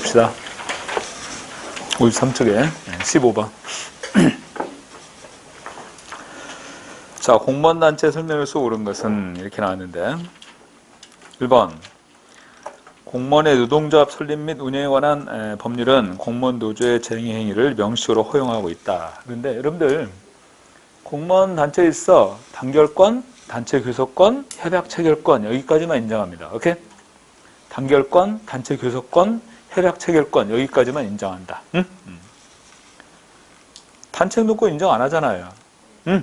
봅시다. 53쪽에 15번. 자, 공무원단체 설명에서 옳은 것은 이렇게 나왔는데 1번 공무원의 노동조합 설립 및 운영에 관한 법률은 공무원 노조의 쟁의 행위를 명시적으로 허용하고 있다. 그런데 여러분들 공무원 단체에 있어 단결권, 단체 교섭권, 협약 체결권 여기까지만 인정합니다. 오케이? 단결권, 단체 교섭권, 협약 체결권 여기까지만 인정한다. 응? 단체 노조 인정 안 하잖아요. 응?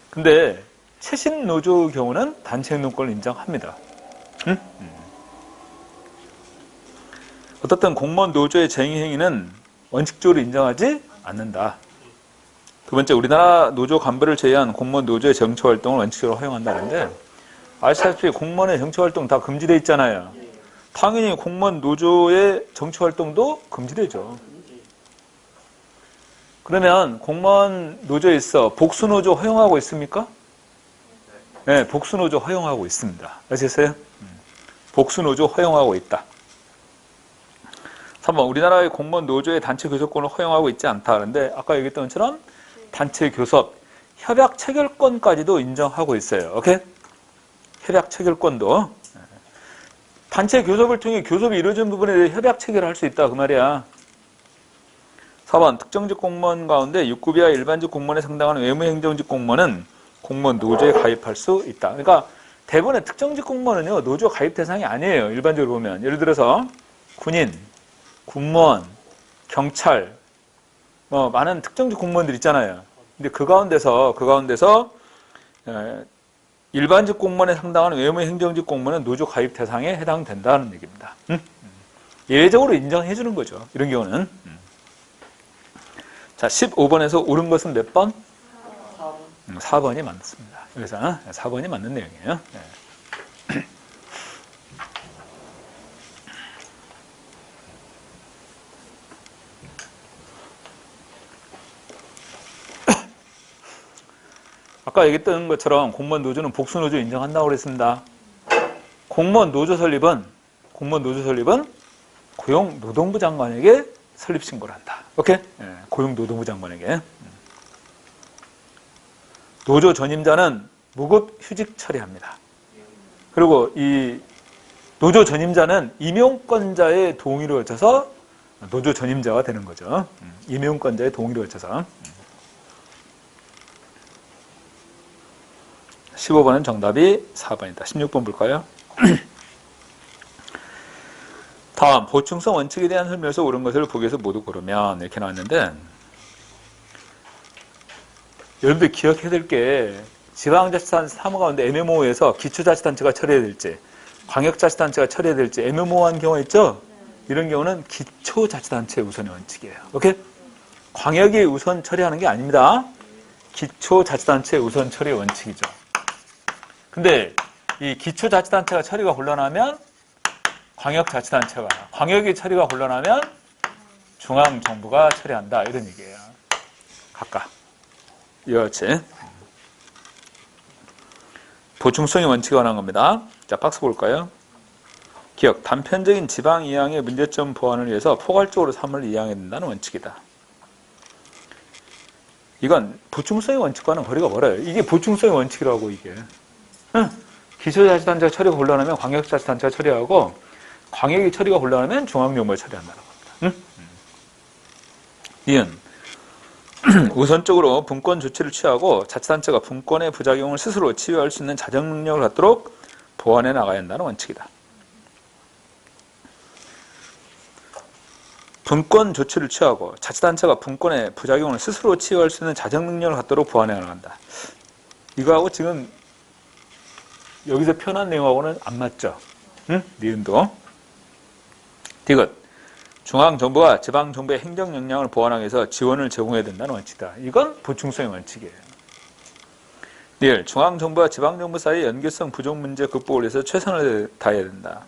근데 최신 노조 경우는 단체 행동권을 인정합니다. 응? 어떻든 공무원 노조의 쟁의 행위는 원칙적으로 인정하지 않는다. 두 번째, 우리나라 노조 간부를 제외한 공무원 노조의 정치활동을 원칙적으로 허용한다는데 아시다시피 공무원의 정치활동 다 금지되어 있잖아요. 당연히 공무원 노조의 정치활동도 금지되죠. 그러면 공무원 노조에 있어 복수노조 허용하고 있습니까? 네, 복수노조 허용하고 있습니다. 아시겠어요? 복수노조 허용하고 있다. 3번, 우리나라의 공무원 노조의 단체 교섭권을 허용하고 있지 않다. 그런데 아까 얘기했던 것처럼 단체 교섭, 협약 체결권까지도 인정하고 있어요. 오케이? 협약 체결권도. 단체 교섭을 통해 교섭이 이루어진 부분에 대해 협약 체결을 할 수 있다. 그 말이야. 4번, 특정직 공무원 가운데 6급 이하 일반직 공무원에 상당한 외무행정직 공무원은 공무원 노조에 가입할 수 있다. 그러니까 대부분의 특정직 공무원은요, 노조 가입 대상이 아니에요. 일반적으로 보면. 예를 들어서 군인, 군무원, 경찰, 많은 특정직 공무원들 있잖아요. 근데 그 가운데서 일반직 공무원에 상당한 외무행정직 공무원은 노조 가입 대상에 해당된다는 얘기입니다. 예외적으로 인정해 주는 거죠. 이런 경우는. 자, 15번에서 옳은 것은 몇 번? 4번이 맞습니다. 그래서 4번이 맞는 내용이에요. 네. 아까 얘기했던 것처럼 공무원 노조는 복수노조 인정한다고 그랬습니다. 공무원 노조 설립은 고용노동부 장관에게 설립 신고를 한다. 오케이? 네, 고용노동부 장관에게. 노조 전임자는 무급 휴직 처리합니다. 그리고 이 노조 전임자는 임용권자의 동의를 거쳐서 노조 전임자가 되는 거죠. 임용권자의 동의를 거쳐서. 15번은 정답이 4번이다. 16번 볼까요? 다음, 보충성 원칙에 대한 설명에서 옳은 것을 보기에서 모두 고르면 이렇게 나왔는데 여러분들 기억해야 될 게 지방자치단체 사무 가운데 애매모호해서 기초자치단체가 처리해야 될지 광역자치단체가 처리해야 될지 애매모호한 경우 있죠? 이런 경우는 기초자치단체 우선의 원칙이에요. 오케이? 광역이 우선 처리하는 게 아닙니다. 기초자치단체 우선 처리 원칙이죠. 근데 이 기초자치단체가 처리가 곤란하면 광역자치단체가, 광역이 처리가 곤란하면 중앙정부가 처리한다. 이런 얘기예요. 각각. 이렇지. 보충성의 원칙에 관한 겁니다. 자, 박스 볼까요? 기억, 단편적인 지방 이양의 문제점 보완을 위해서 포괄적으로 사무를 이양해야 된다는 원칙이다. 이건 보충성의 원칙과는 거리가 멀어요. 이게 보충성의 원칙이라고, 이게. 기초자치단체가 처리가 곤란하면 광역자치단체가 처리하고 광역이 처리가 곤란하면 중앙정부가 처리한다는 겁니다. 이은 우선적으로 분권 조치를 취하고 자치단체가 분권의 부작용을 스스로 치유할 수 있는 자정 능력을 갖도록 보완해 나가야 한다는 원칙이다. 분권 조치를 취하고 자치단체가 분권의 부작용을 스스로 치유할 수 있는 자정 능력을 갖도록 보완해 나간다. 이거하고 지금 여기서 표현한 내용하고는 안 맞죠? 응? 니은도. 디귿. 중앙정부가 지방정부의 행정 역량을 보완하기 위해서 지원을 제공해야 된다는 원칙이다. 이건 보충성의 원칙이에요. 니을. 중앙정부와 지방정부 사이의 연계성 부족 문제 극복을 위해서 최선을 다해야 된다.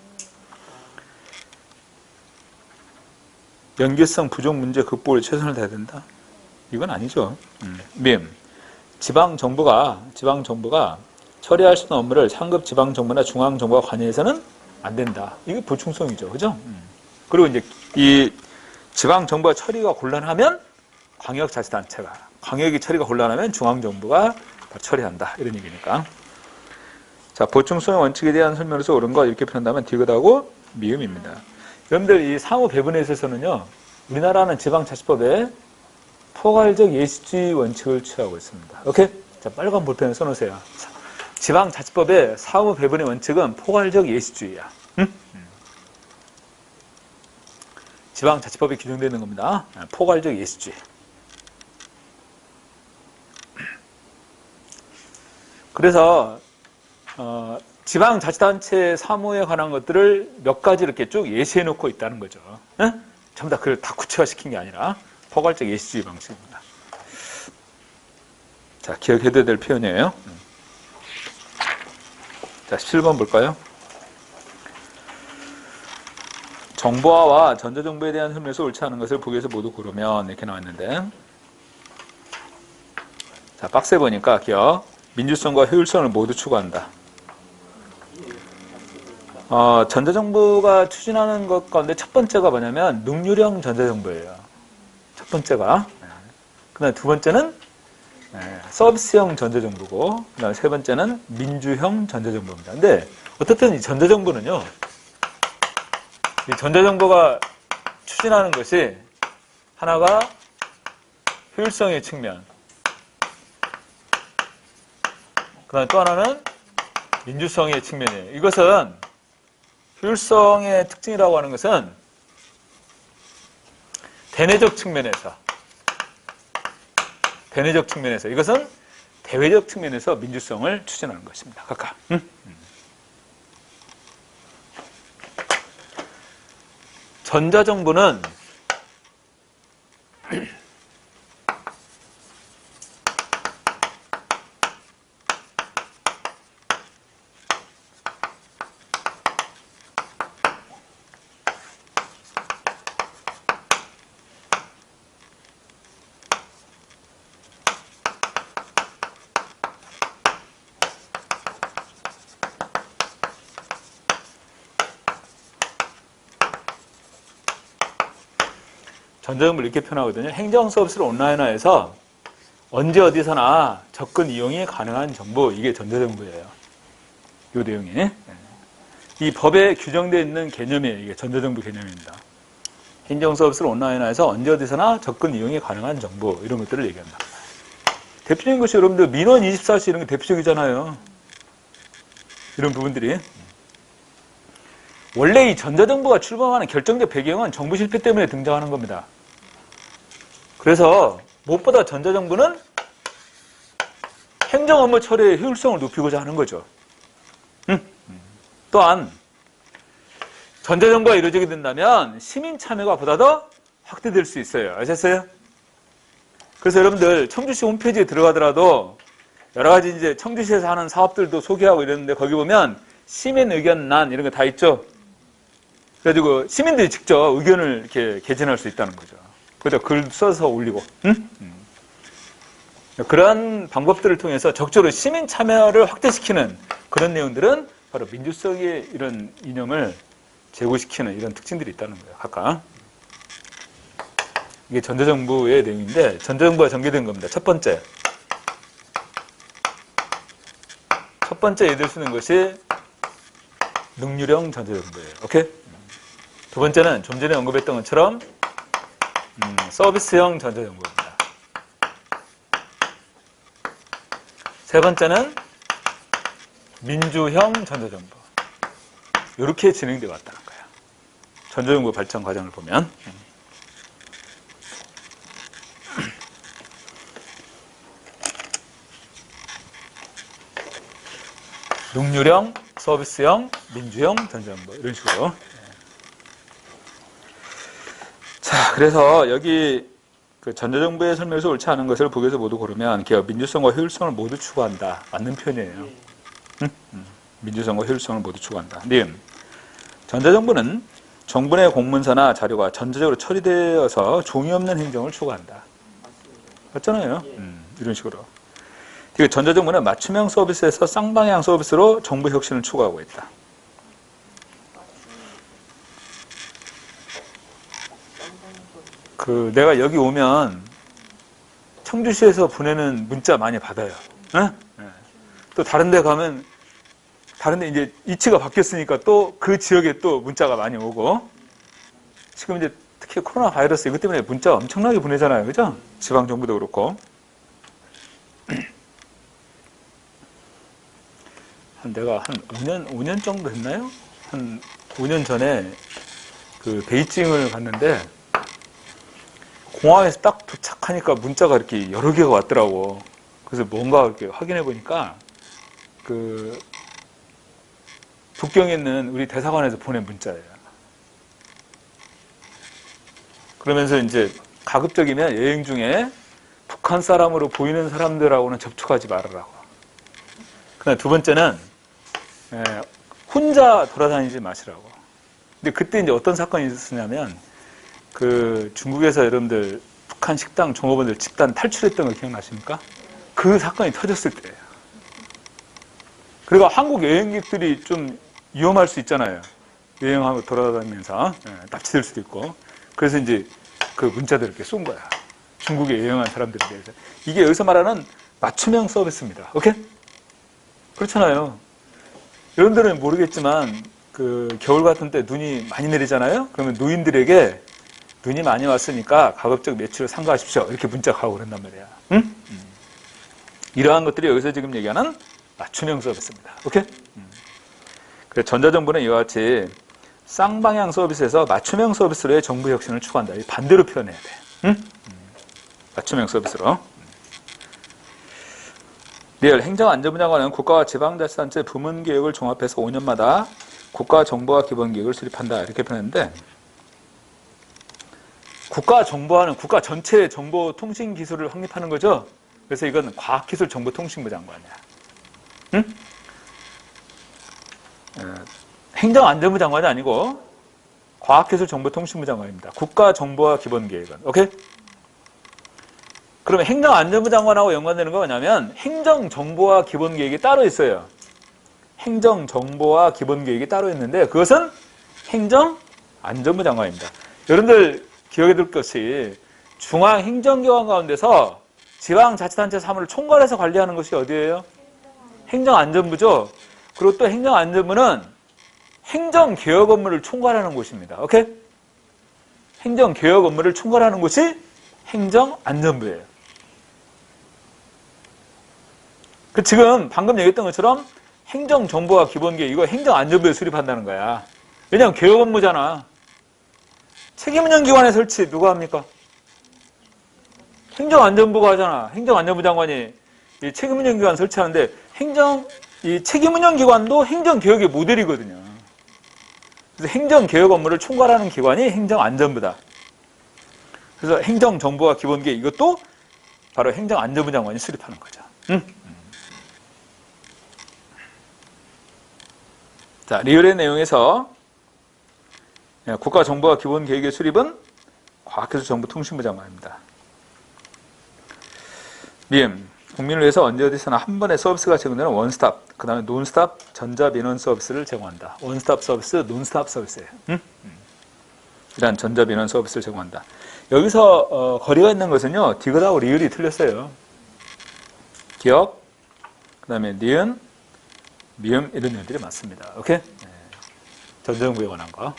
연계성 부족 문제 극복을 최선을 다해야 된다. 이건 아니죠. 밈. 지방정부가 처리할 수 있는 업무를 상급 지방정부나 중앙정부가 관여해서는 안 된다. 이게 보충성이죠. 그죠? 그리고 이제 이 지방정부가 처리가 곤란하면 광역자치단체가, 광역이 처리가 곤란하면 중앙정부가 처리한다. 이런 얘기니까. 자, 보충성의 원칙에 대한 설명에서 옳은 것 이렇게 표현한다면 디귿하고 미음입니다. 여러분들 이 사무 배분에 있어서는요, 우리나라는 지방자치법에 포괄적 예시주의 원칙을 취하고 있습니다. 오케이? 자, 빨간 볼펜에 써놓으세요. 지방자치법의 사무 배분의 원칙은 포괄적 예시주의야. 응? 지방자치법에 규정되어 있는 겁니다. 포괄적 예시주의. 그래서 지방자치단체 사무에 관한 것들을 몇 가지 이렇게 쭉 예시해 놓고 있다는 거죠. 응? 전부 다 그걸 다 구체화시킨 게 아니라 포괄적 예시주의 방식입니다. 자, 기억해둬야 될 표현이에요. 자, 17번 볼까요? 정보화와 전자정보에 대한 설명에서 옳지 않은 것을 보기에서 모두 고르면 이렇게 나왔는데, 자, 박스에 보니까 기억, 민주성과 효율성을 모두 추구한다. 전자정부가 추진하는 것 가운데 첫 번째가 뭐냐면 능률형 전자정부예요. 첫 번째가. 그 다음에 두 번째는 서비스형 전자정부고, 그 다음에 세 번째는 민주형 전자정부입니다. 근데 어떻든 이 전자정부는요, 이 전자정부가 추진하는 것이 하나가 효율성의 측면, 그 다음에 또 하나는 민주성의 측면이에요. 이것은 효율성의 특징이라고 하는 것은 대내적 측면에서 이것은 대외적 측면에서 민주성을 추진하는 것입니다. 각각. 전자정부는 전자정부를 이렇게 표현하거든요. 행정 서비스를 온라인화해서 언제 어디서나 접근 이용이 가능한 정보, 이게 전자정부예요. 이 내용이. 이 법에 규정되어 있는 개념이에요. 이게 전자정부 개념입니다. 행정 서비스를 온라인화해서 언제 어디서나 접근 이용이 가능한 정보, 이런 것들을 얘기한다. 대표적인 것이 여러분들 민원 24시 이런 게 대표적이잖아요. 이런 부분들이. 원래 이 전자정부가 출범하는 결정적 배경은 정부 실패 때문에 등장하는 겁니다. 그래서 무엇보다 전자정부는 행정 업무 처리의 효율성을 높이고자 하는 거죠. 또한 전자정부가 이루어지게 된다면 시민 참여가 보다 더 확대될 수 있어요. 아셨어요? 그래서 여러분들 청주시 홈페이지에 들어가더라도 여러 가지 이제 청주시에서 하는 사업들도 소개하고 이러는데 거기 보면 시민 의견란 이런 거 다 있죠. 그래가지고 시민들이 직접 의견을 이렇게 개진할 수 있다는 거죠. 그래서 글 써서 올리고, 그러한 방법들을 통해서 적극적으로 시민 참여를 확대시키는 그런 내용들은 바로 민주성의 이런 이념을 제고시키는 이런 특징들이 있다는 거예요. 각각. 이게 전자정부의 내용인데 전자정부가 전개된 겁니다. 첫 번째 예를 쓰는 것이 능률형 전자정부예요. 오케이? 두 번째는 좀 전에 언급했던 것처럼 서비스형 전자정부입니다. 세 번째는 민주형 전자정부. 이렇게 진행되어 왔다는 거예요. 전자정부 발전 과정을 보면. 능률형, 서비스형, 민주형 전자정부. 이런 식으로. 자, 그래서 여기 그 전자정부의 설명에서 옳지 않은 것을 보기에서 모두 고르면 기업 민주성과 효율성을 모두 추구한다. 맞는 표현이에요. 민주성과 효율성을 모두 추구한다. 전자정부는 정부 내 공문서나 자료가 전자적으로 처리되어서 종이 없는 행정을 추구한다. 맞잖아요. 이런 식으로. 전자정부는 맞춤형 서비스에서 쌍방향 서비스로 정부 혁신을 추구하고 있다. 내가 여기 오면 청주시에서 보내는 문자 많이 받아요. 어? 또 다른 데 가면, 다른 데 이제 위치가 바뀌었으니까 또 그 지역에 또 문자가 많이 오고, 지금 이제 특히 코로나 바이러스 이것 때문에 문자 엄청나게 보내잖아요. 그죠? 지방정부도 그렇고. 내가 한 5년 정도 됐나요? 한 5년 전에 베이징을 갔는데, 공항에서 딱 도착하니까 문자가 이렇게 여러 개가 왔더라고. 그래서 뭔가 이렇게 확인해 보니까, 북경에 있는 우리 대사관에서 보낸 문자예요. 그러면서 이제 가급적이면 여행 중에 북한 사람으로 보이는 사람들하고는 접촉하지 말으라고. 그다음 두 번째는, 혼자 돌아다니지 마시라고. 근데 그때 이제 어떤 사건이 있었냐면, 중국에서 여러분들 북한 식당 종업원들 집단 탈출했던 거 기억나십니까? 그 사건이 터졌을 때예요. 그리고 한국 여행객들이 좀 위험할 수 있잖아요. 여행하고 돌아다니면서 납치될 수도 있고. 그래서 이제 그 문자들을 이렇게 쏜 거야. 중국에 여행한 사람들에 대해서. 이게 여기서 말하는 맞춤형 서비스입니다. 오케이? 그렇잖아요. 여러분들은 모르겠지만 겨울 같은 때 눈이 많이 내리잖아요. 그러면 노인들에게 눈이 많이 왔으니까 가급적 매출을 삼가하십시오. 이렇게 문자가 가고 그런단 말이야. 응? 이러한 것들이 여기서 지금 얘기하는 맞춤형 서비스입니다. 오케이? 그래서 전자정부는 이와 같이 쌍방향 서비스에서 맞춤형 서비스로의 정부 혁신을 추구한다. 반대로 표현해야 돼. 응? 맞춤형 서비스로. 리얼 행정안전부 장관은 국가와 지방자치단체 부문계획을 종합해서 5년마다 국가정보화 기본계획을 수립한다. 이렇게 표현했는데, 국가정보화는 국가 전체의 정보통신기술을 확립하는 거죠. 그래서 이건 과학기술정보통신부 장관이야. 응? 행정안전부 장관이 아니고 과학기술정보통신부 장관입니다. 국가정보화 기본계획은. 오케이? 그러면 행정안전부 장관하고 연관되는 건 뭐냐면 행정정보화 기본계획이 따로 있어요. 행정정보화 기본계획이 따로 있는데 그것은 행정안전부 장관입니다. 여러분들 기억해 둘 것이 중앙행정기관 가운데서 지방자치단체 사무를 총괄해서 관리하는 것이 어디예요? 행정안전부죠. 그리고 또 행정안전부는 행정개혁 업무를 총괄하는 곳입니다. 오케이? 행정개혁 업무를 총괄하는 곳이 행정안전부예요. 지금 방금 얘기했던 것처럼 행정정보화 기본계획 이거 행정안전부에 수립한다는 거야. 왜냐하면 개혁 업무잖아. 책임운영 기관의 설치 누가 합니까? 행정안전부가 하잖아. 행정안전부 장관이 이 책임운영 기관 설치하는데 이 책임운영 기관도 행정개혁의 모델이거든요. 그래서 행정개혁 업무를 총괄하는 기관이 행정안전부다. 그래서 행정정보화 기본계획 이것도 바로 행정안전부 장관이 수립하는 거죠. 자, 리얼의 내용에서 국가정보화 기본계획의 수립은 과학기술정보통신부 장관입니다. 국민을 위해서 언제 어디서나 한 번의 서비스가 제공되는 원스톱, 그 다음에 논스톱 전자민원 서비스를 제공한다. 원스톱 서비스, 논스톱 서비스예요. 이런 전자민원 서비스를 제공한다. 여기서 거리가 있는 것은요. 디귿하고 리을이 틀렸어요. 기억, 그 다음에 니은, 미음 이런 녀들이 맞습니다. 오케이? 전자정부에 관한 거.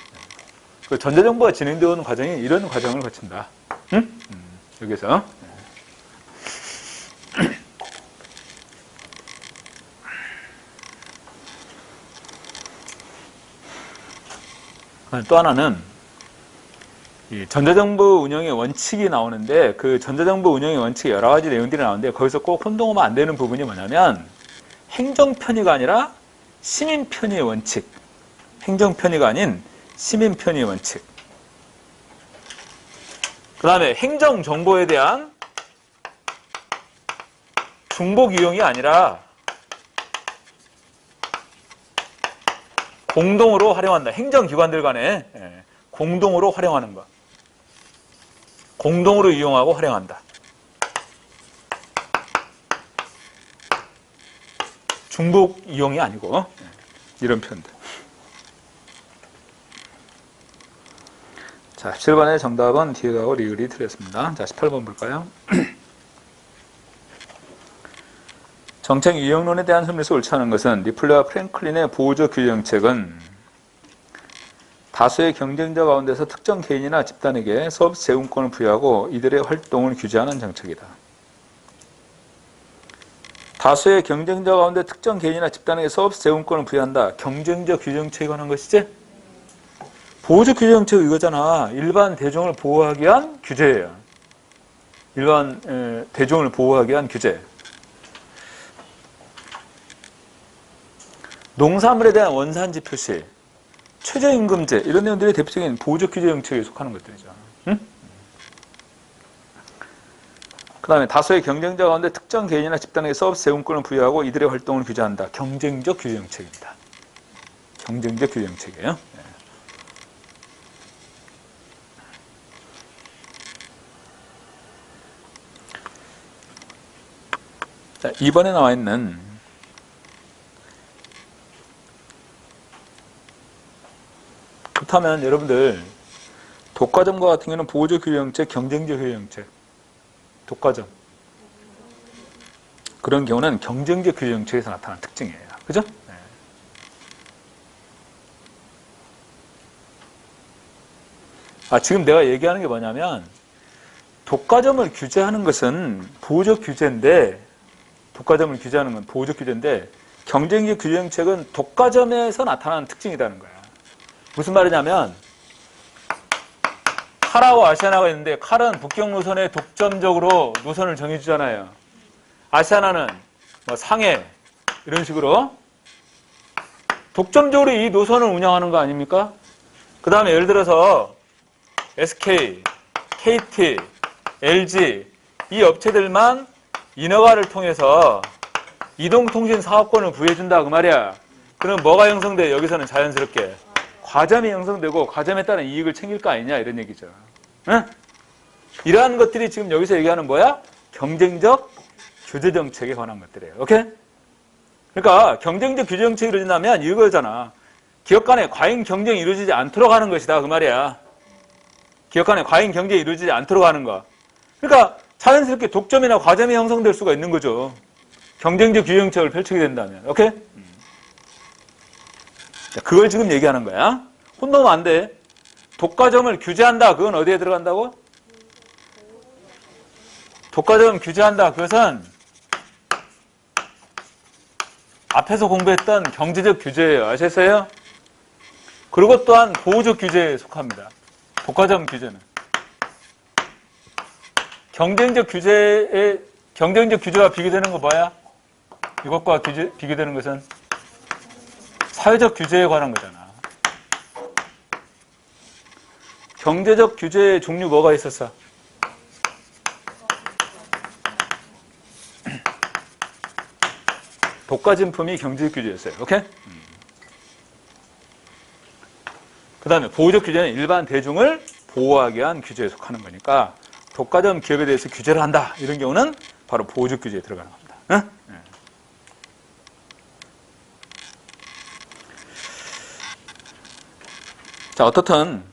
전자정부가 진행되어 오는 과정이 이런 과정을 거친다. 여기서. 또 하나는 이 전자정부 운영의 원칙이 나오는데 그 전자정부 운영의 원칙에 여러 가지 내용들이 나오는데 거기서 꼭 혼동하면 안 되는 부분이 뭐냐면 행정편의가 아니라 시민편의의 원칙. 행정편의가 아닌 시민편의의 원칙. 그 다음에 행정정보에 대한 중복 이용이 아니라 공동으로 활용한다. 행정기관들 간에 공동으로 활용하는 것. 공동으로 이용하고 활용한다. 중복 이용이 아니고 이런 표현들. 자, 7번의 정답은 디귿하고 리을이 틀렸습니다. 자, 18번 볼까요? 정책 유형론에 대한 설명에서 옳지 않은 것은 리플레와 프랭클린의 보호적 규정책은 다수의 경쟁자 가운데서 특정 개인이나 집단에게 서비스 제공권을 부여하고 이들의 활동을 규제하는 정책이다. 다수의 경쟁자 가운데 특정 개인이나 집단에게 서비스 제공권을 부여한다. 경쟁적 규정책에 관한 것이지? 보호적 규정책 이거잖아. 일반 대중을 보호하기 위한 규제예요. 일반 대중을 보호하기 위한 규제. 농산물에 대한 원산지 표시, 최저임금제 이런 내용들이 대표적인 보호적 규제 정책에 속하는 것들이죠. 응? 그 다음에 다수의 경쟁자 가운데 특정 개인이나 집단에게 서비스 제공권을 부여하고 이들의 활동을 규제한다. 경쟁적 규제 정책입니다. 경쟁적 규제 정책이에요. 네. 자, 2번에 나와 있는 그렇다면 여러분들 독과점과 같은 경우는 보호적 규제정책, 경쟁적 규제정책, 독과점 그런 경우는 경쟁적 규제정책에서 나타나는 특징이에요. 그죠? 네. 지금 내가 얘기하는 게 뭐냐면 독과점을 규제하는 것은 보호적 규제인데 독과점을 규제하는 건 보호적 규제인데 경쟁적 규제정책은 독과점에서 나타나는 특징이라는 거야. 무슨 말이냐면 칼하고 아시아나가 있는데 칼은 북경 노선에 독점적으로 노선을 정해주잖아요. 아시아나는 뭐 상해 이런 식으로 독점적으로 이 노선을 운영하는 거 아닙니까? 그 다음에 예를 들어서 SK, KT, LG 이 업체들만 인허가를 통해서 이동통신 사업권을 부여해준다 그 말이야. 그럼 뭐가 형성돼? 여기서는 자연스럽게 과점이 형성되고 과점에 따른 이익을 챙길 거 아니냐 이런 얘기죠. 응? 이러한 것들이 지금 여기서 얘기하는 뭐야? 경쟁적 규제 정책에 관한 것들이에요. 오케이? 그러니까 경쟁적 규제 정책이 이루어진다면 이거잖아. 기업 간의 과잉 경쟁이 이루어지지 않도록 하는 것이다 그 말이야. 기업 간의 과잉 경쟁이 이루어지지 않도록 하는 거. 그러니까 자연스럽게 독점이나 과점이 형성될 수가 있는 거죠. 경쟁적 규제 정책을 펼치게 된다면. 오케이? 그걸 지금 얘기하는 거야. 혼동하면 안 돼. 독과점을 규제한다. 그건 어디에 들어간다고? 독과점 규제한다. 그것은 앞에서 공부했던 경제적 규제예요. 아셨어요? 그리고 또한 보호적 규제에 속합니다. 독과점 규제는. 경쟁적 규제가 비교되는 거 뭐야? 이것과 비교되는 것은 사회적 규제에 관한 거잖아. 경제적 규제의 종류 뭐가 있었어? 독과점품이 경제적 규제였어요. 오케이? 그 다음에 보호적 규제는 일반 대중을 보호하기 위한 규제에 속하는 거니까 독과점 기업에 대해서 규제를 한다. 이런 경우는 바로 보호적 규제에 들어가는 겁니다. 응? 자, 어떻든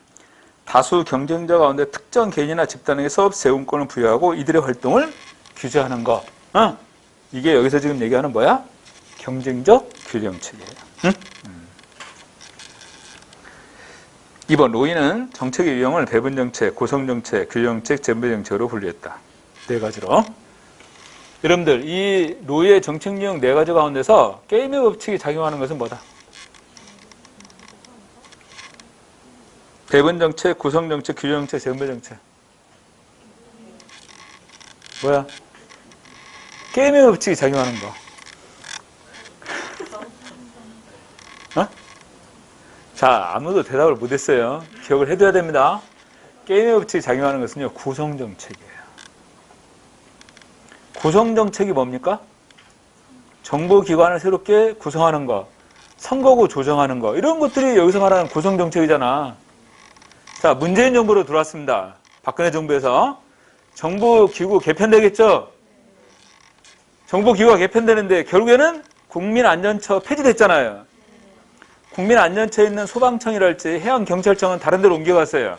다수 경쟁자 가운데 특정 개인이나 집단에게 서비스 제공권을 부여하고 이들의 활동을 규제하는 거. 이게 여기서 지금 얘기하는 뭐야? 경쟁적 규제 정책이에요. 응? 2번 로이는 정책의 유형을 배분정책, 고성정책, 규정책, 잼배정책으로 분류했다. 네 가지로. 여러분들 이 로이의 정책 유형 네 가지 가운데서 게임의 법칙이 작용하는 것은 뭐다? 배분정책, 구성정책, 규정정책, 잼배정책. 뭐야? 게임의 법칙이 작용하는 거. 어? 자, 아무도 대답을 못했어요. 기억을 해둬야 됩니다. 게임의 법칙이 작용하는 것은요, 구성정책이에요. 구성정책이 뭡니까? 정보기관을 새롭게 구성하는 거, 선거구 조정하는 거, 이런 것들이 여기서 말하는 구성정책이잖아. 자, 문재인 정부로 들어왔습니다. 박근혜 정부에서. 정부기구 개편되겠죠? 정보기구가 개편되는데 결국에는 국민안전처 폐지됐잖아요. 국민안전처에 있는 소방청이랄지 해양경찰청은 다른 데로 옮겨갔어요.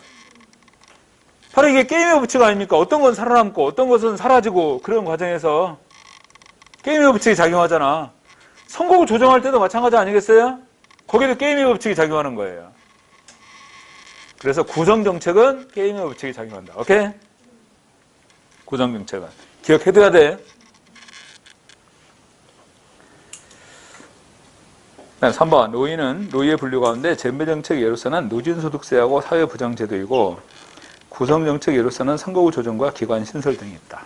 바로 이게 게임의 법칙 아닙니까? 어떤 건 살아남고 어떤 것은 사라지고 그런 과정에서 게임의 법칙이 작용하잖아. 선곡을 조정할 때도 마찬가지 아니겠어요? 거기도 게임의 법칙이 작용하는 거예요. 그래서 구성정책은 게임의 법칙이 작용한다. 오케이? 구성정책은. 기억해둬야 돼. 3번. 노인은 노이의 분류 가운데 잼배정책 예로서는 누진소득세하고 사회보장제도이고 구성정책 예로서는 선거구 조정과 기관 신설 등이 있다.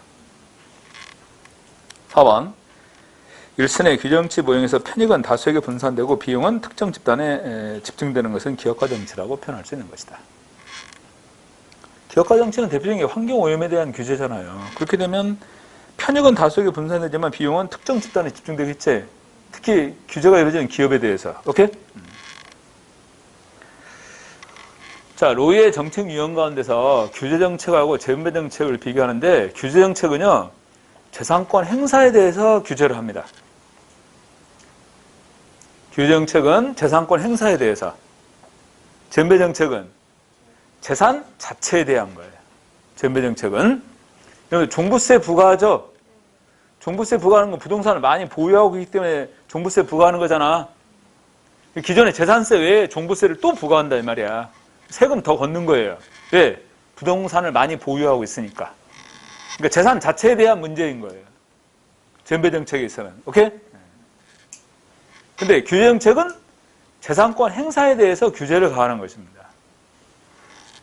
4번. 일선의 규정치 모형에서 편익은 다수에게 분산되고 비용은 특정 집단에 집중되는 것은 기업가 정치라고 표현할 수 있는 것이다. 기업가 정치는 대표적인 게 환경오염에 대한 규제잖아요. 그렇게 되면 편익은 다수에게 분산되지만 비용은 특정 집단에 집중되겠지. 특히 규제가 이루어지는 기업에 대해서. 오케이? 자, 로이의 정책 유형 가운데서 규제정책하고 재분배정책을 비교하는데 규제정책은요. 재산권 행사에 대해서 규제를 합니다. 규제정책은 재산권 행사에 대해서, 재분배정책은 재산 자체에 대한 거예요. 재분배정책은 종부세 부과하죠. 종부세 부과하는 건 부동산을 많이 보유하고 있기 때문에 종부세 부과하는 거잖아. 기존에 재산세 외에 종부세를 또 부과한다 이 말이야. 세금 더 걷는 거예요. 왜? 부동산을 많이 보유하고 있으니까. 그러니까 재산 자체에 대한 문제인 거예요. 재분배정책에 있어서는. 오케이? 근데 규제정책은 재산권 행사에 대해서 규제를 가하는 것입니다.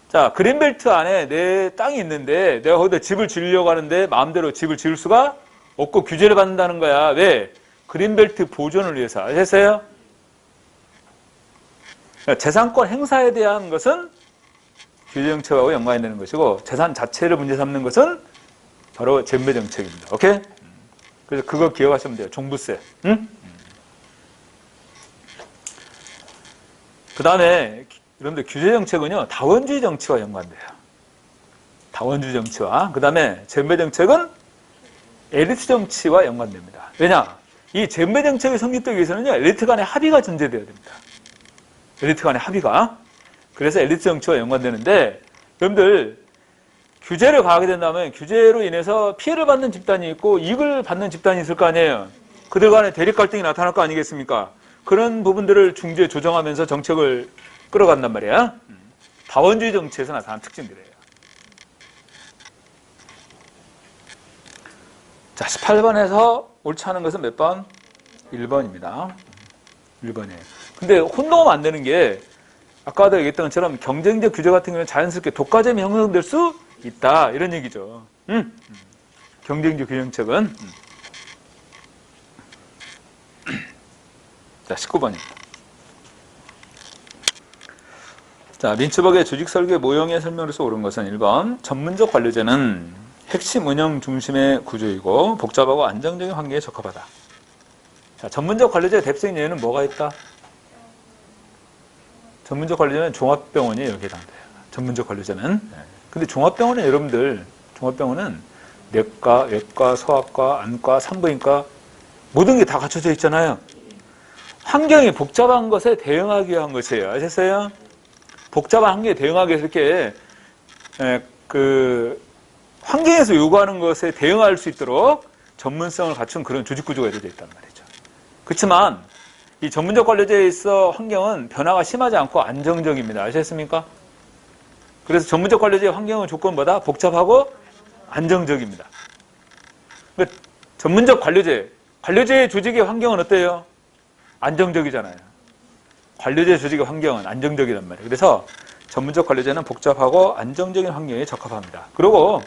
자, 그린벨트 안에 내 땅이 있는데 내가 거기다 집을 지으려고 하는데 마음대로 집을 지을 수가 없고 규제를 받는다는 거야. 왜? 그린벨트 보존을 위해서. 아셨어요? 재산권 행사에 대한 것은 규제정책하고 연관이 되는 것이고 재산 자체를 문제 삼는 것은 바로 재분배정책입니다. 오케이? 그래서 그거 기억하시면 돼요. 종부세. 응? 그 다음에 여러분들 규제정책은요. 다원주의 정치와 연관돼요. 다원주의 정치와. 그 다음에 재분배정책은 엘리트 정치와 연관됩니다. 왜냐? 이 재분배정책이 성립되기 위해서는요. 엘리트 간의 합의가 전제되어야 됩니다. 엘리트 간의 합의가. 그래서 엘리트 정치와 연관되는데 여러분들 규제를 가하게 된다면 규제로 인해서 피해를 받는 집단이 있고 이익을 받는 집단이 있을 거 아니에요. 그들 간의 대립 갈등이 나타날 거 아니겠습니까? 그런 부분들을 중재 조정하면서 정책을 끌어간단 말이야. 다원주의 정치에서 나타나는 특징들이에요. 자, 18번에서 옳지 않은 것은 몇 번? 1번입니다. 1번이에요. 근데 혼동하면 안 되는 게 아까도 얘기했던 것처럼 경쟁적 규제 같은 경우는 자연스럽게 독과점이 형성될 수 있다. 이런 얘기죠. 경쟁적 규정책은. 자, 19번입니다. 자, 린츠버그의 조직설계 모형의 설명으로서 옳은 것은 1번. 전문적 관료제는 핵심 운영 중심의 구조이고 복잡하고 안정적인 환경에 적합하다. 자, 전문적 관료제의 대표적인 예는 뭐가 있다? 전문적 관료제는 종합병원이 여기에 해당돼요. 전문적 관료제는. 근데 종합병원은 여러분들, 종합병원은 내과, 외과, 소아과, 안과, 산부인과 모든 게 다 갖춰져 있잖아요. 환경이 복잡한 것에 대응하기 위한 것이에요. 아셨어요? 복잡한 환경에 대응하기 위해서 이렇게 환경에서 요구하는 것에 대응할 수 있도록 전문성을 갖춘 그런 조직구조가 이루어져 있단 말이죠. 그렇지만 이 전문적 관료제에 있어 환경은 변화가 심하지 않고 안정적입니다. 아셨습니까? 그래서 전문적 관료제의 환경은 조건보다 복잡하고 안정적입니다. 그러니까 전문적 관료제의 조직의 환경은 어때요? 안정적이잖아요. 관료제 조직의 환경은 안정적이란 말이에요. 그래서 전문적 관료제는 복잡하고 안정적인 환경에 적합합니다. 그리고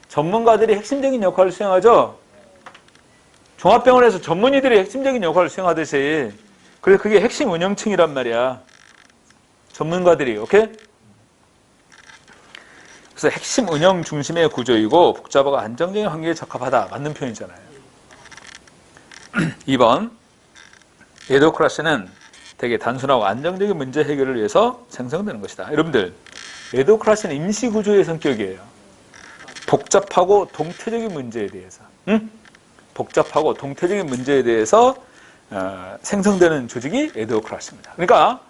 전문가들이 핵심적인 역할을 수행하죠. 종합병원에서 전문의들이 핵심적인 역할을 수행하듯이. 그래서 그게 핵심 운영층이란 말이야. 전문가들이. 오케이? 그래서 핵심 운영 중심의 구조이고 복잡하고 안정적인 환경에 적합하다. 맞는 표현이잖아요. 2번. 에도크라시는 되게 단순하고 안정적인 문제 해결을 위해서 생성되는 것이다. 여러분들, 에도크라시는 임시구조의 성격이에요. 복잡하고 동태적인 문제에 대해서. 복잡하고 동태적인 문제에 대해서 생성되는 조직이 에도크라시입니다. 그러니까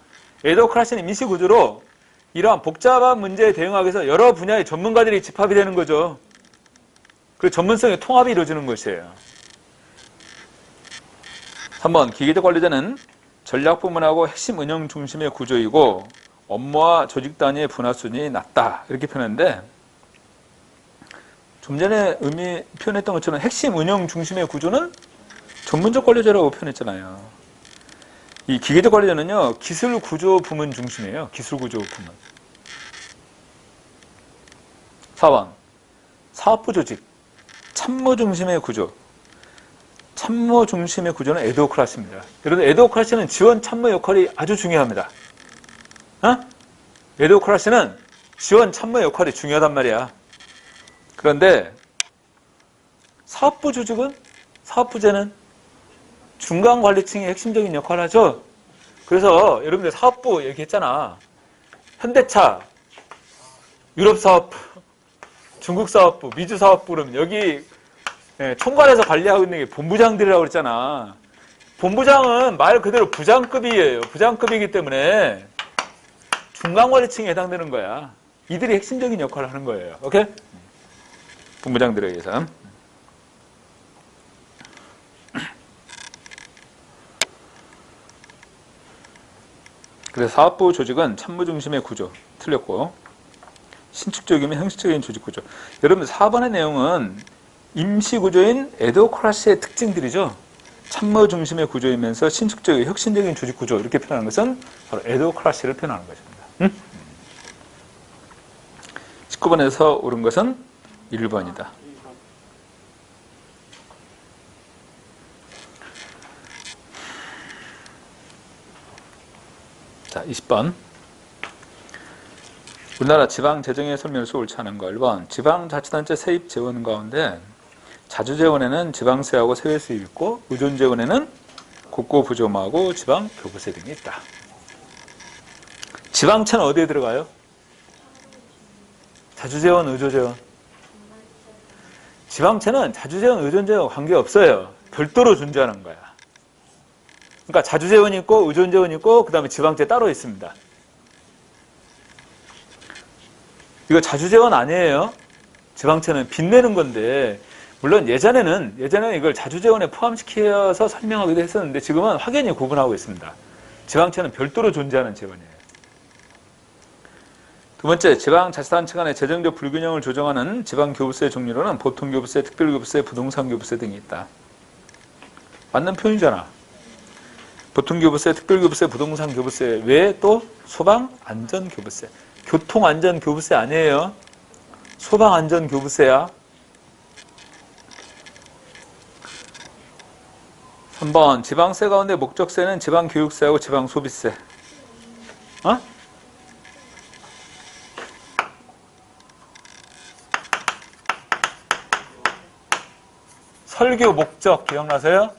에도크라시는 임시구조로 이러한 복잡한 문제에 대응하기 위해서 여러 분야의 전문가들이 집합이 되는 거죠. 그 전문성의 통합이 이루어지는 것이에요. 3번 기계적 관리자는 전략 부문하고 핵심 운영 중심의 구조이고 업무와 조직 단위의 분화 순위 낮다 이렇게 표현했는데 좀 전에 표현했던 것처럼 핵심 운영 중심의 구조는 전문적 관리자라고 표현했잖아요. 이 기계적 관리자는요 기술 구조 부문 중심이에요. 기술 구조 부문. 4번 사업부 조직 참모 중심의 구조. 참모 중심의 구조는 에드호크라시입니다. 여러분 에드호크라시는 지원 참모 역할이 아주 중요합니다. 에드호크라시는 지원 참모 역할이 중요하단 말이야. 그런데 사업부 조직은 사업부제는 중간 관리층이 핵심적인 역할을 하죠. 그래서 여러분들 사업부 얘기했잖아. 현대차, 유럽 사업부, 중국 사업부, 미주 사업부 그러면 여기 총괄해서 관리하고 있는 게 본부장들이라고 그랬잖아. 본부장은 말 그대로 부장급이에요. 부장급이기 때문에 중간관리층에 해당되는 거야. 이들이 핵심적인 역할을 하는 거예요. 오케이? 본부장들에 의해서. 그래서 사업부 조직은 참모 중심의 구조. 틀렸고. 신축적이면 형식적인 조직 구조. 여러분 4번의 내용은 임시구조인 에드호크라시의 특징들이죠. 참모 중심의 구조이면서 신축적인 혁신적인 조직 구조 이렇게 표현하는 것은 바로 에드호크라시를 표현하는 것입니다. 19번에서 옳은 것은 1번이다. 자, 20번. 우리나라 지방재정의 설명에서 옳지 않은 거. 1번. 지방자치단체 세입 재원 가운데 자주재원에는 지방세하고 세외 수입이 있고 의존재원에는 국고부조금하고 지방교부세 등이 있다. 지방채는 어디에 들어가요? 자주재원, 의존재원. 지방채는 자주재원, 의존재원 관계없어요. 별도로 존재하는 거야. 그러니까 자주재원이 있고 의존재원이 있고 그 다음에 지방채 따로 있습니다. 이거 자주재원 아니에요. 지방채는 빚내는 건데 물론 예전에는 이걸 자주재원에 포함시켜서 설명하기도 했었는데 지금은 확연히 구분하고 있습니다. 지방채는 별도로 존재하는 재원이에요. 두 번째, 지방자치단체 간의 재정적 불균형을 조정하는 지방교부세 종류로는 보통교부세, 특별교부세, 부동산교부세 등이 있다. 맞는 표현이잖아. 보통교부세, 특별교부세, 부동산교부세 외에 또 소방안전교부세. 교통안전교부세 아니에요. 소방안전교부세야. 3번 지방세 가운데 목적세는 지방교육세하고 지방소비세. 설교 목적 기억나세요?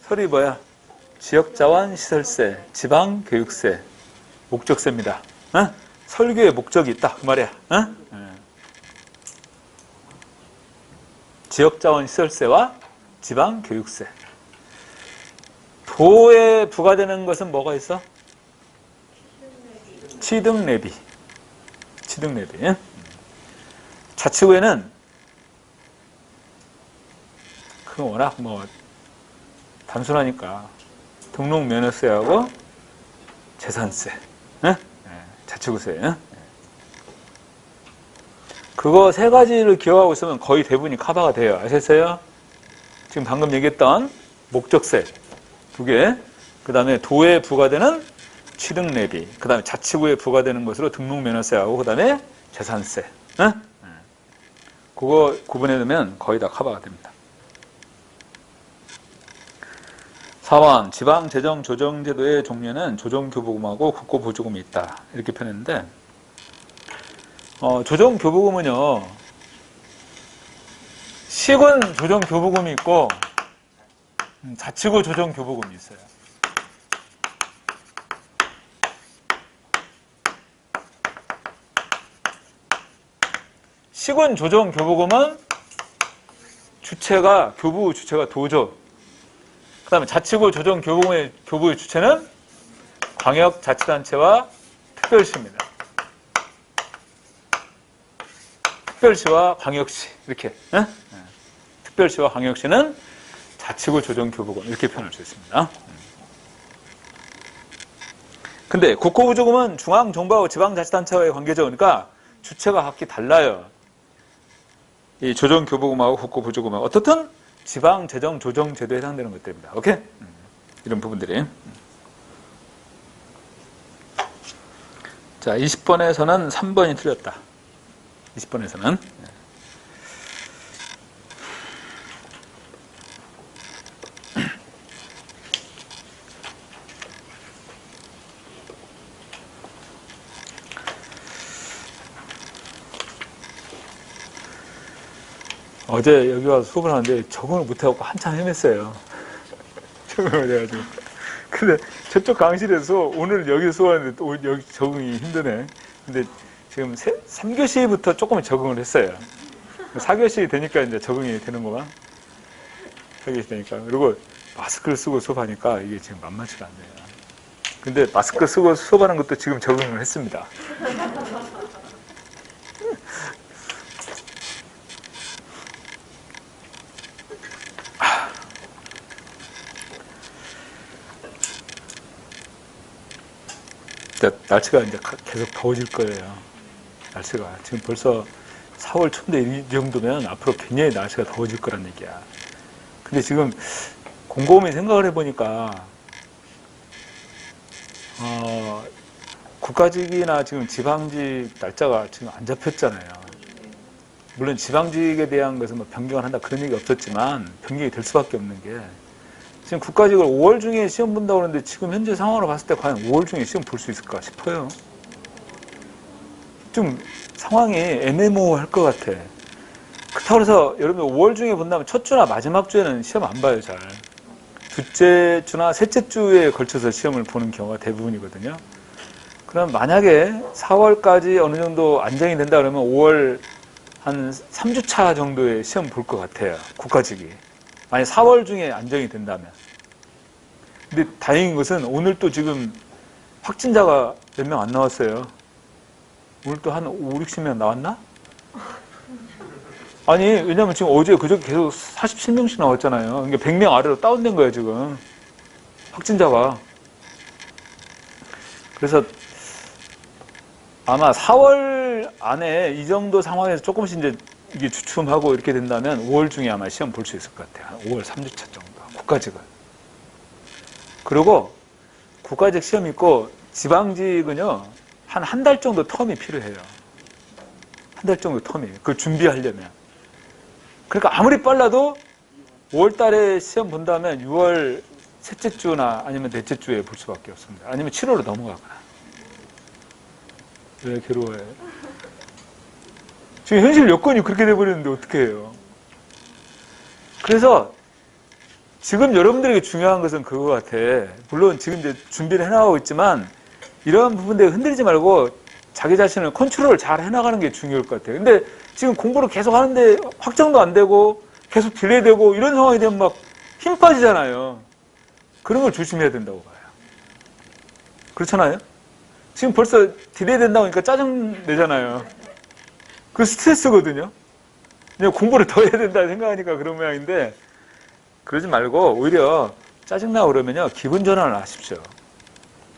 설이 뭐야? 지역자원 시설세, 지방교육세, 목적세입니다. 설교의 목적이 있다 그 말이야. 지역자원 시설세와 지방교육세. 도에 부과되는 것은 뭐가 있어? 취등내비. 취등내비. 자치구에는 그건 워낙 단순하니까 등록면허세하고 재산세, 자치구세. 그거 세 가지를 기억하고 있으면 거의 대부분이 커버가 돼요. 아셨어요? 지금 방금 얘기했던 목적세 2개, 그 다음에 도에 부과되는 취등내비, 그 다음에 자치구에 부과되는 것으로 등록면허세하고 그 다음에 재산세. 그거 구분해 두면 거의 다 커버가 됩니다. 4번 지방재정조정제도의 종류는 조정교부금하고 국고보조금이 있다. 이렇게 표현했는데 조정교부금은요 시군 조정교부금이 있고 자치구 조정교부금이 있어요. 시군 조정교부금은 주체가 교부 주체가 도죠. 그 다음에 자치구 조정교부금의 교부의 주체는 광역자치단체와 특별시입니다. 특별시와 광역시 이렇게 특별시와 광역시는 자치구 조정교부금 이렇게 표현할 수 있습니다. 근데 국고부조금은 중앙정부하고 지방자치단체와의 관계죠. 그러니까 주체가 각기 달라요. 이 조정교부금하고 국고부조금하고 어떻든 지방재정조정제도에 해당되는 것들입니다. 오케이? 이런 부분들이. 자, 20번에서는 3번이 틀렸다. 20번에서는. 어제 여기 와서 수업을 하는데 적응을 못해갖고 한참 헤맸어요. 적응을 해가지고. 근데 저쪽 강의실에서 오늘 여기 수업하는데 여기 적응이 힘드네. 근데 지금 3교시부터 조금 적응을 했어요. 4교시 되니까 이제 적응이 되는구만. 4교시 되니까. 그리고 마스크를 쓰고 수업하니까 이게 지금 만만치가 않네요. 근데 마스크 쓰고 수업하는 것도 지금 적응을 했습니다. 날씨가 이제 계속 더워질 거예요. 날씨가. 지금 벌써 4월 초인데 이 정도면 앞으로 굉장히 날씨가 더워질 거란 얘기야. 근데 지금 곰곰이 생각을 해보니까, 국가직이나 지금 지방직 날짜가 지금 안 잡혔잖아요. 물론 지방직에 대한 것은 뭐 변경을 한다 그런 얘기 없었지만 변경이 될 수밖에 없는 게 지금 국가직을 5월 중에 시험 본다고 그러는데 지금 현재 상황으로 봤을 때 과연 5월 중에 시험 볼 수 있을까 싶어요. 좀 상황이 애매모호할 것 같아. 그렇다고 해서 여러분 5월 중에 본다면 첫 주나 마지막 주에는 시험 안 봐요, 잘. 둘째 주나 셋째 주에 걸쳐서 시험을 보는 경우가 대부분이거든요. 그럼 만약에 4월까지 어느 정도 안정이 된다 그러면 5월 한 3주차 정도에 시험 볼 것 같아요, 국가직이. 만약 4월 중에 안정이 된다면. 근데 다행인 것은 오늘 또 지금 확진자가 몇 명 안 나왔어요. 오늘 또 한 5, 60명 나왔나? 아니, 왜냐면 지금 어제 그저께 계속 47명씩 나왔잖아요. 그러니까 100명 아래로 다운된 거예요, 지금. 확진자가. 그래서 아마 4월 안에 이 정도 상황에서 조금씩 이제 이게 주춤하고 이렇게 된다면 5월 중에 아마 시험 볼 수 있을 것 같아요. 5월 3주차 정도. 국가직은. 그리고 국가직 시험 있고 지방직은요, 한 달 정도 텀이 필요해요. 한 달 정도 텀이. 그걸 준비하려면. 그러니까 아무리 빨라도 5월 달에 시험 본다면 6월 셋째 주나 아니면 넷째 주에 볼 수밖에 없습니다. 아니면 7월로 넘어가거나. 왜 괴로워해? 지금 현실 여건이 그렇게 돼버리는데 어떻게 해요? 그래서 지금 여러분들에게 중요한 것은 그거 같아. 물론 지금 이제 준비를 해나가고 있지만 이러한 부분들에 흔들리지 말고 자기 자신을 컨트롤 잘 해나가는 게 중요할 것 같아요. 근데 지금 공부를 계속 하는데 확정도 안 되고 계속 딜레이되고 이런 상황이 되면 막 힘 빠지잖아요. 그런 걸 조심해야 된다고 봐요. 그렇잖아요? 지금 벌써 딜레이 된다고 하니까 짜증 내잖아요. 그 스트레스거든요. 그냥 공부를 더 해야 된다 생각하니까 그런 모양인데 그러지 말고 오히려 짜증나고 그러면요 기분 전환을 하십시오.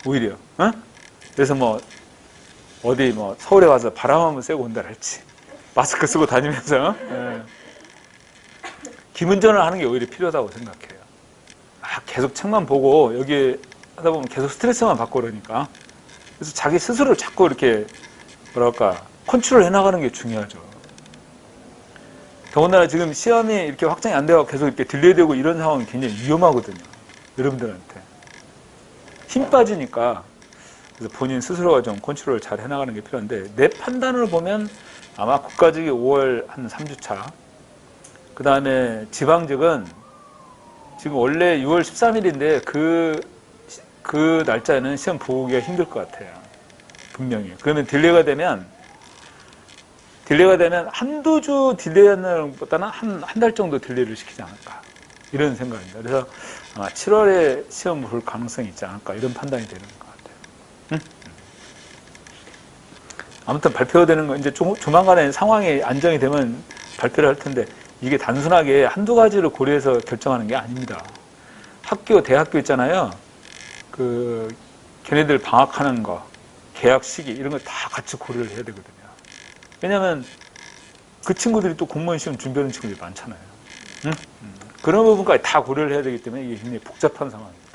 오히려. 그래서 뭐 어디 뭐 서울에 가서 바람 한번 쐬고 온다 할지 마스크 쓰고 다니면서 기분 전환하는 게 오히려 필요하다고 생각해요. 계속 책만 보고 여기 하다 보면 계속 스트레스만 받고 그러니까 그래서 자기 스스로를 자꾸 이렇게 뭐랄까 컨트롤 해나가는 게 중요하죠. 더군다나 지금 시험이 이렇게 확정이 안 되고 계속 이렇게 딜레이되고 이런 상황이 굉장히 위험하거든요. 여러분들한테. 힘 빠지니까 그래서 본인 스스로가 좀 컨트롤을 잘 해나가는 게 필요한데 내 판단으로 보면 아마 국가직이 5월 한 3주차 그 다음에 지방직은 지금 원래 6월 13일인데 그 날짜에는 시험 보기가 힘들 것 같아요. 분명히. 그러면 딜레이가 되면 한두 주 딜레이하는 것보다는 한 달 정도 딜레이를 시키지 않을까. 이런 생각입니다. 그래서 아마 7월에 시험 볼 가능성이 있지 않을까. 이런 판단이 되는 것 같아요. 아무튼 발표가 되는 거 이제 조만간에 상황이 안정이 되면 발표를 할 텐데 이게 단순하게 한두 가지를 고려해서 결정하는 게 아닙니다. 학교, 대학교 있잖아요. 걔네들 방학하는 거, 개학 시기 이런 거 다 같이 고려를 해야 되거든요. 왜냐하면 그 친구들이 또 공무원 시험 준비하는 친구들이 많잖아요. 응? 그런 부분까지 다 고려를 해야 되기 때문에 이게 굉장히 복잡한 상황입니다.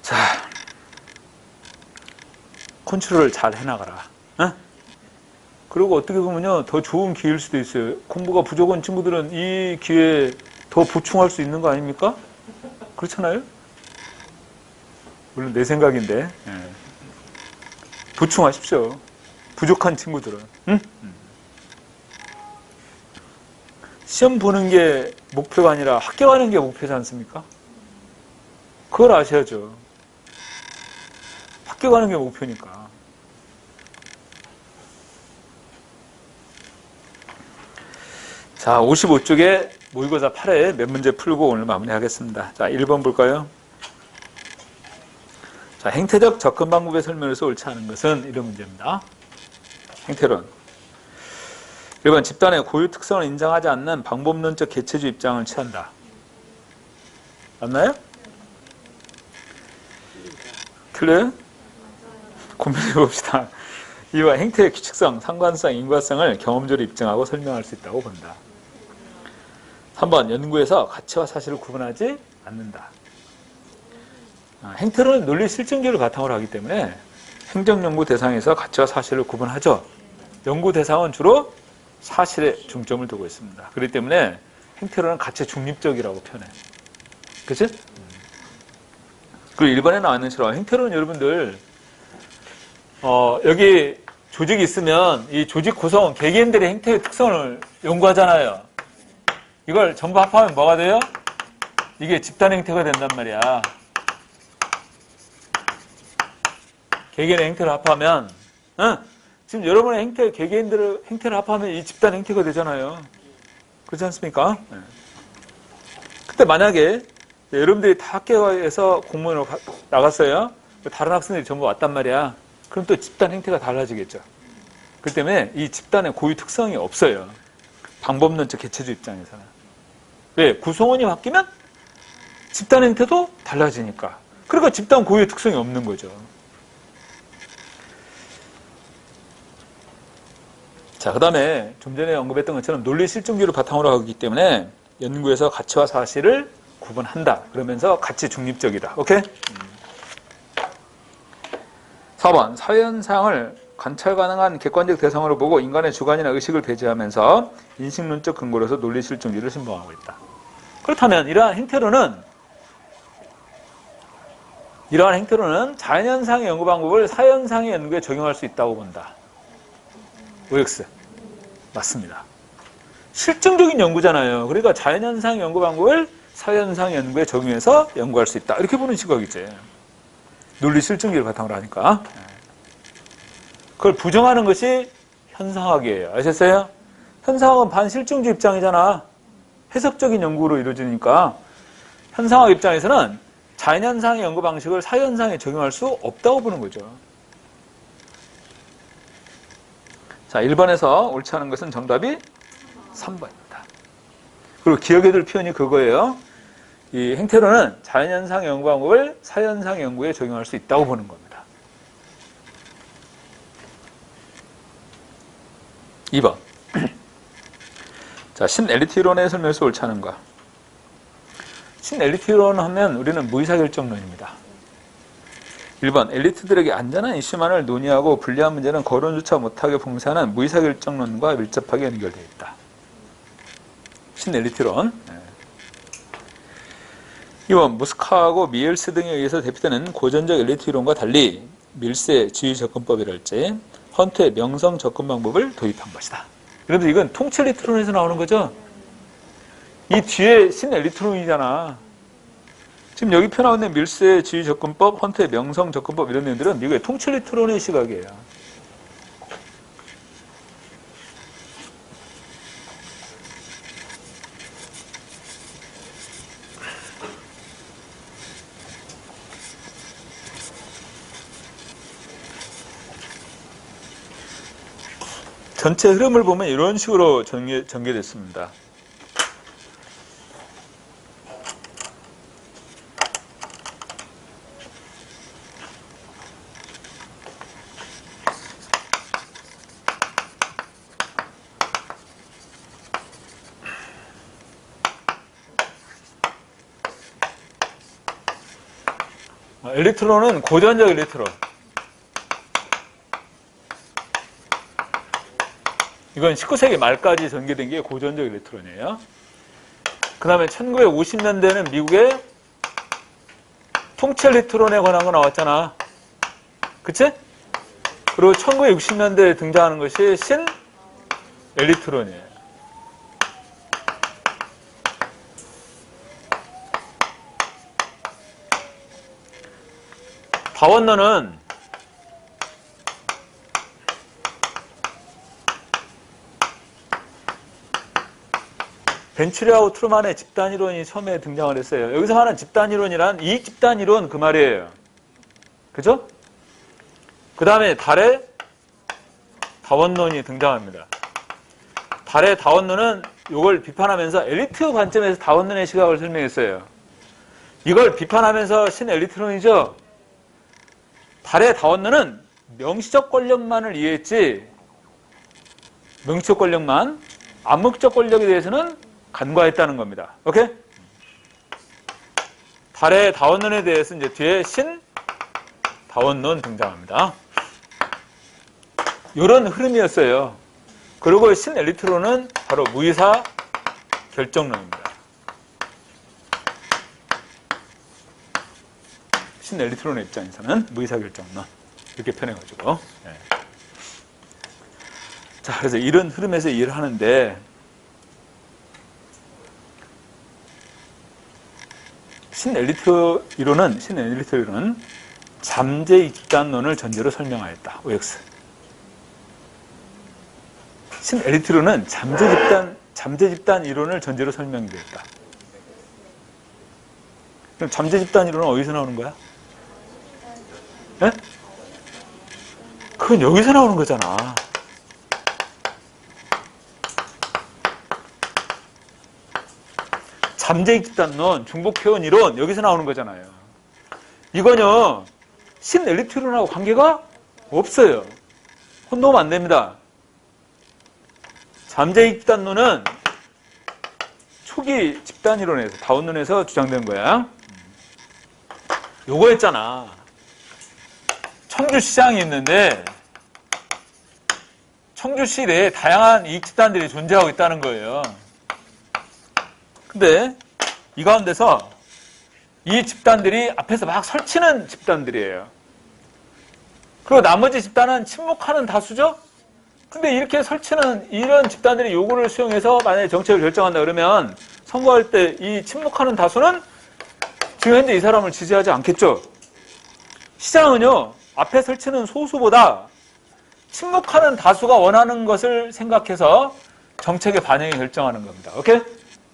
자, 컨트롤을 잘 해나가라. 응? 그리고 어떻게 보면요, 더 좋은 기회일 수도 있어요. 공부가 부족한 친구들은 이 기회에 더 보충할 수 있는 거 아닙니까? 그렇잖아요? 물론 내 생각인데, 예. 보충하십시오. 부족한 친구들은. 응? 시험 보는 게 목표가 아니라 합격하는 게 목표지 않습니까? 그걸 아셔야죠. 합격하는 게 목표니까. 자, 55쪽에 모의고사 8회 몇 문제 풀고 오늘 마무리하겠습니다. 자, 1번 볼까요? 자, 행태적 접근 방법의 설명에서 옳지 않은 것은 이런 문제입니다. 행태론. 1번 집단의 고유 특성을 인정하지 않는 방법론적 개체주의 입장을 취한다. 맞나요? 틀려요? 고민해 봅시다. 2번 행태의 규칙성, 상관성, 인과성을 경험적으로 입증하고 설명할 수 있다고 본다. 3번 연구에서 가치와 사실을 구분하지 않는다. 행태론은 논리 실증주의를 바탕으로 하기 때문에 행정연구 대상에서 가치와 사실을 구분하죠. 연구 대상은 주로 사실에 중점을 두고 있습니다. 그렇기 때문에 행태론은 가치 중립적이라고 표현해요. 그치? 그리고 1번에 나와 있는 것처럼 행태론은 여러분들 여기 조직이 있으면 이 조직 구성, 개개인들의 행태의 특성을 연구하잖아요. 이걸 전부 합하면 뭐가 돼요? 이게 집단 행태가 된단 말이야. 개개인의 행태를 합하면, 지금 여러분의 행태, 개개인들의 행태를 합하면 이 집단 행태가 되잖아요. 그렇지 않습니까? 네. 그때 만약에 여러분들이 다 학교에서 공무원으로 나갔어요. 다른 학생들이 전부 왔단 말이야. 그럼 또 집단 행태가 달라지겠죠. 그렇기 때문에 이 집단의 고유 특성이 없어요. 방법론적 개체주의 입장에서는. 왜? 구성원이 바뀌면 집단 행태도 달라지니까. 그러니까 집단 고유의 특성이 없는 거죠. 자, 그 다음에 좀 전에 언급했던 것처럼 논리 실증주의를 바탕으로 하기 때문에 연구에서 가치와 사실을 구분한다. 그러면서 가치 중립적이다. 오케이? 4번 사회현상을 관찰 가능한 객관적 대상으로 보고 인간의 주관이나 의식을 배제하면서 인식론적 근거로서 논리 실증주의를 신봉하고 있다. 그렇다면 이러한 행태로는 자연현상의 연구 방법을 사회현상의 연구에 적용할 수 있다고 본다. OX. 맞습니다. 실증적인 연구잖아요. 그러니까 자연현상 연구 방법을 사회현상 연구에 적용해서 연구할 수 있다. 이렇게 보는 시각이지. 논리 실증주의를 바탕으로 하니까. 그걸 부정하는 것이 현상학이에요. 아셨어요? 현상학은 반실증주의 입장이잖아. 해석적인 연구로 이루어지니까 현상학 입장에서는 자연현상의 연구 방식을 사회현상에 적용할 수 없다고 보는 거죠. 자, 1번에서 옳지 않은 것은 정답이 3번입니다. 그리고 기억해야 될 표현이 그거예요. 이 행태로는 자연현상 연구 방법을 사회현상 연구에 적용할 수 있다고 보는 겁니다. 2번. 자, 신엘리트론의 설명에서 옳지 않은 것. 신엘리트론 하면 우리는 무의사결정론입니다. 1번. 엘리트들에게 안전한 이슈만을 논의하고 불리한 문제는 거론조차 못하게 봉사하는 무의사결정론과 밀접하게 연결되어 있다. 신엘리트론. 2번. 무스카하고 미엘스 등에 의해서 대표되는 고전적 엘리트 이론과 달리 밀스의 지위 접근법이랄지 헌트의 명성 접근 방법을 도입한 것이다. 그런데 이건 통치 엘리트론에서 나오는 거죠. 이 뒤에 신엘리트론이잖아. 지금 여기 표 나오는 밀스의 지위 접근법, 헌트의 명성 접근법 이런 내용들은 미국의 통치 엘리트론의 시각이에요. 전체 흐름을 보면 이런 식으로 전개됐습니다. 엘렉트론은 고전적 엘렉트론. 이건 19세기 말까지 전개된 게 고전적 엘렉트론이에요. 그 다음에 1950년대에는 미국의 통치 엘렉트론에 관한 거 나왔잖아. 그치? 그리고 1960년대에 등장하는 것이 신 엘렉트론이에요. 다원너는 벤츄리하고 트루만의 집단이론이 처음에 등장을 했어요. 여기서 하는 집단이론이란 이익 집단이론 그 말이에요. 그죠? 그 다음에 달의 다원론이 등장합니다. 달의 다원론은 이걸 비판하면서 엘리트 관점에서 다원론의 시각을 설명했어요. 이걸 비판하면서 신 엘리트론이죠. 달의 다원론은 명시적 권력만을 이해했지, 명시적 권력만, 암묵적 권력에 대해서는 간과했다는 겁니다. 오케이? 달의 다원론에 대해서 이제 뒤에 신 다원론 등장합니다. 이런 흐름이었어요. 그리고 신 엘리트론은 바로 무의사 결정론입니다. 신 엘리트론의 입장에서는 무의사 결정론 이렇게 표현해가지고. 네. 자, 그래서 이런 흐름에서 일을 하는데 신 엘리트 이론은 잠재 집단론을 전제로 설명하였다. OX. 신 엘리트 이론은 잠재 집단 이론을 전제로 설명되었다. 그럼 잠재 집단 이론은 어디서 나오는 거야? 네? 그건 여기서 나오는 거잖아. 잠재 집단론, 중복표현 이론 여기서 나오는 거잖아요. 이건요 신 엘리트 이론하고 관계가 없어요. 혼동하면 안 됩니다. 잠재 집단론은 초기 집단 이론에서 다원론에서 주장된 거야. 요거였잖아. 청주시장이 있는데 청주시 내에 다양한 이익 집단들이 존재하고 있다는 거예요. 근데 이 가운데서 이 집단들이 앞에서 막 설치는 집단들이에요. 그리고 나머지 집단은 침묵하는 다수죠? 근데 이렇게 설치는 이런 집단들이 요구를 수용해서 만약에 정책을 결정한다 그러면 선거할 때 이 침묵하는 다수는 지금 현재 이 사람을 지지하지 않겠죠? 시장은요, 앞에 설치는 소수보다 침묵하는 다수가 원하는 것을 생각해서 정책의 반영이 결정하는 겁니다. 오케이?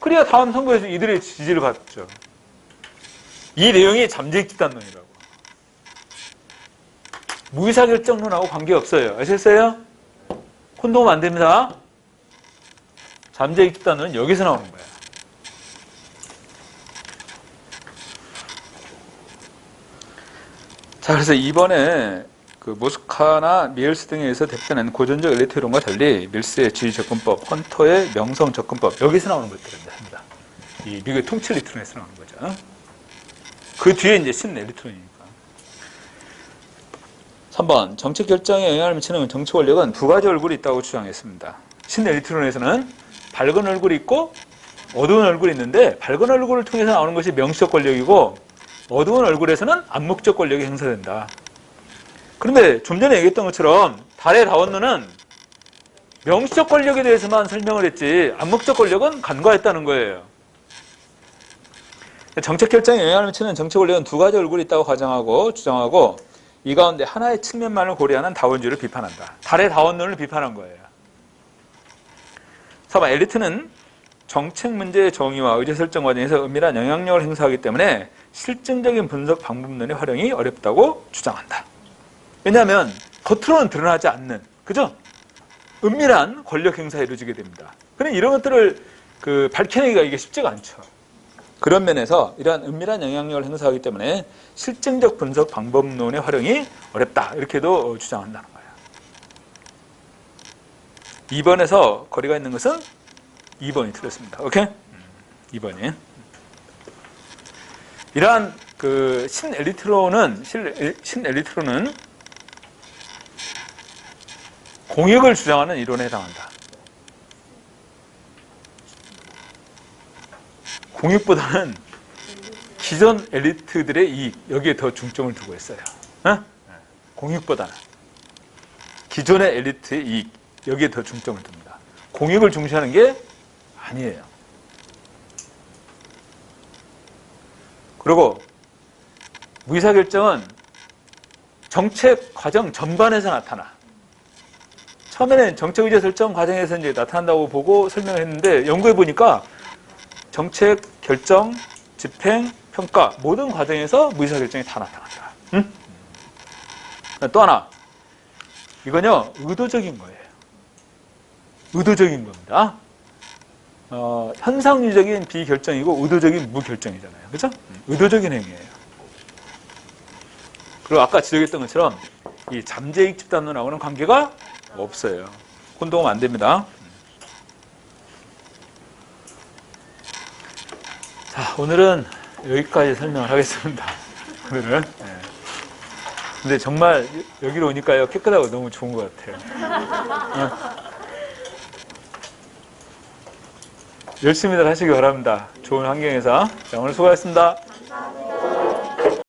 그래야 다음 선거에서 이들의 지지를 받죠. 이 내용이 잠재 집단론이라고. 무의사결정론하고 관계없어요. 아셨어요? 혼동하면 안 됩니다. 잠재 집단론은 여기서 나오는 거예요. 자, 그래서 이번에 그 모스카나 미엘스 등에 의해서 대표된 고전적 엘리트 이론과 달리 밀스의 지위 접근법, 헌터의 명성 접근법 여기서 나오는 것들입니다. 이 미국의 통치 엘리트론에서 나오는 거죠. 그 뒤에 이제 신 엘리트론이니까. 3번 정책 결정에 영향을 미치는 정치 권력은 두 가지 얼굴이 있다고 주장했습니다. 신 엘리트론에서는 밝은 얼굴이 있고 어두운 얼굴이 있는데 밝은 얼굴을 통해서 나오는 것이 명시적 권력이고 어두운 얼굴에서는 암묵적 권력이 행사된다. 그런데 좀 전에 얘기했던 것처럼 달의 다원론은 명시적 권력에 대해서만 설명을 했지 암묵적 권력은 간과했다는 거예요. 정책 결정에 영향을 미치는 정치 권력은 두 가지 얼굴이 있다고 가정하고 주장하고 이 가운데 하나의 측면만을 고려하는 다원주의를 비판한다. 달의 다원론을 비판한 거예요. 4번 엘리트는 정책 문제의 정의와 의사설정 과정에서 은밀한 영향력을 행사하기 때문에 실증적인 분석 방법론의 활용이 어렵다고 주장한다. 왜냐하면 겉으로는 드러나지 않는, 그죠? 은밀한 권력 행사가 이루어지게 됩니다. 그런데 이런 것들을 밝혀내기가 이게 쉽지가 않죠. 그런 면에서 이러한 은밀한 영향력을 행사하기 때문에 실증적 분석 방법론의 활용이 어렵다. 이렇게도 주장한다는 거예요. 2번에서 거리가 있는 것은 2번이 틀렸습니다. 오케이? 2번이. 이러한 신엘리트론은 공익을 주장하는 이론에 해당한다. 공익보다는 기존 엘리트들의 이익, 여기에 더 중점을 두고 있어요. 공익보다는 기존의 엘리트의 이익, 여기에 더 중점을 둡니다. 공익을 중시하는 게 아니에요. 그리고 무의사결정은 정책 과정 전반에서 나타나. 처음에는 정책 의제 설정 과정에서 이제 나타난다고 보고 설명을 했는데 연구해 보니까 정책, 결정, 집행, 평가 모든 과정에서 무의사결정이 다 나타난다. 응? 또 하나, 이건요 의도적인 거예요. 의도적인 겁니다. 현상유적인 비결정이고 의도적인 무결정이잖아요. 그렇죠? 의도적인 행위예요. 그리고 아까 지적했던 것처럼 이 잠재익 집단론하고는 관계가 없어요. 혼동하면 안 됩니다. 자, 오늘은 여기까지 설명을 하겠습니다. 오늘은. 네. 근데 정말 여기로 오니까요 깨끗하고 너무 좋은 것 같아요. 열심히들 하시기 바랍니다. 좋은 환경에서. 자, 오늘 수고하셨습니다.